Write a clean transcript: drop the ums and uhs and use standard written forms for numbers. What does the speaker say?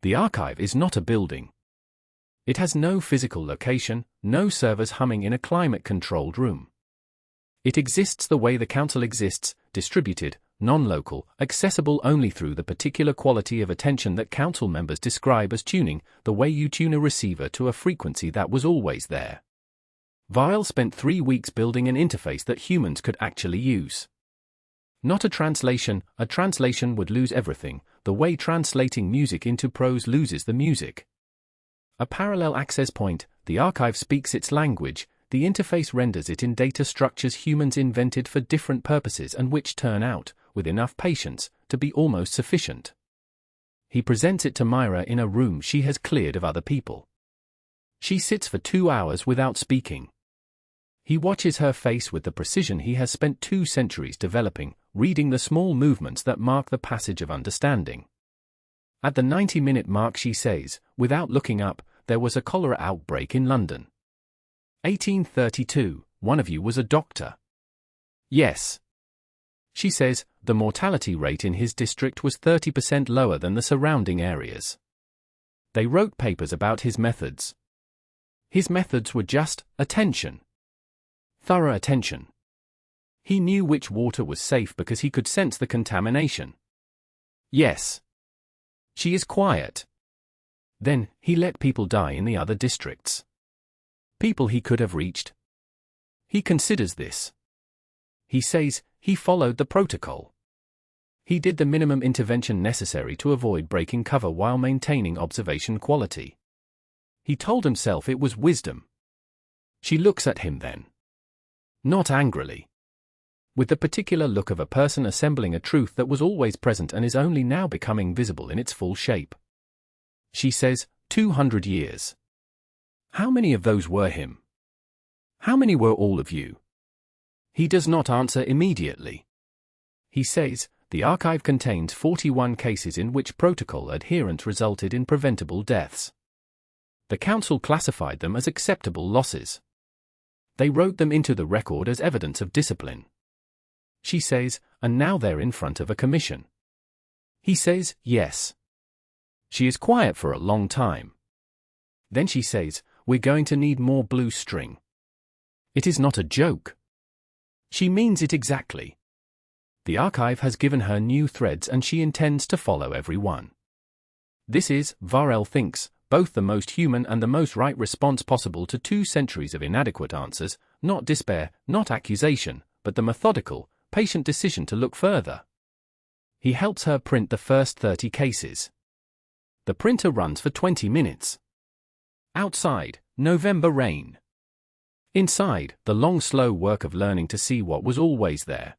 The archive is not a building. It has no physical location, no servers humming in a climate-controlled room. It exists the way the council exists, distributed, non-local, accessible only through the particular quality of attention that council members describe as tuning, the way you tune a receiver to a frequency that was always there. Varel spent 3 weeks building an interface that humans could actually use. Not a translation would lose everything, the way translating music into prose loses the music. A parallel access point, the archive speaks its language, the interface renders it in data structures humans invented for different purposes and which turn out, with enough patience, to be almost sufficient. He presents it to Mira in a room she has cleared of other people. She sits for 2 hours without speaking. He watches her face with the precision he has spent 2 centuries developing, reading the small movements that mark the passage of understanding. At the 90-minute mark she says, without looking up, there was a cholera outbreak in London. 1832, one of you was a doctor. Yes. She says, the mortality rate in his district was 30% lower than the surrounding areas. They wrote papers about his methods. His methods were just attention. Thorough attention. He knew which water was safe because he could sense the contamination. Yes. She is quiet. Then, he let people die in the other districts. People he could have reached. He considers this. He says, he followed the protocol. He did the minimum intervention necessary to avoid breaking cover while maintaining observation quality. He told himself it was wisdom. She looks at him then. Not angrily. With the particular look of a person assembling a truth that was always present and is only now becoming visible in its full shape. She says, 200 years. How many of those were him? How many were all of you? He does not answer immediately. He says, the archive contains 41 cases in which protocol adherence resulted in preventable deaths. The council classified them as acceptable losses. They wrote them into the record as evidence of discipline. She says, and now they're in front of a commission. He says, yes. She is quiet for a long time. Then she says, we're going to need more blue string. It is not a joke. She means it exactly. The archive has given her new threads and she intends to follow every one. This is, Varel thinks, both the most human and the most right response possible to 2 centuries of inadequate answers, not despair, not accusation, but the methodical, patient decision to look further. He helps her print the first 30 cases. The printer runs for 20 minutes. Outside, November rain. Inside, the long slow work of learning to see what was always there.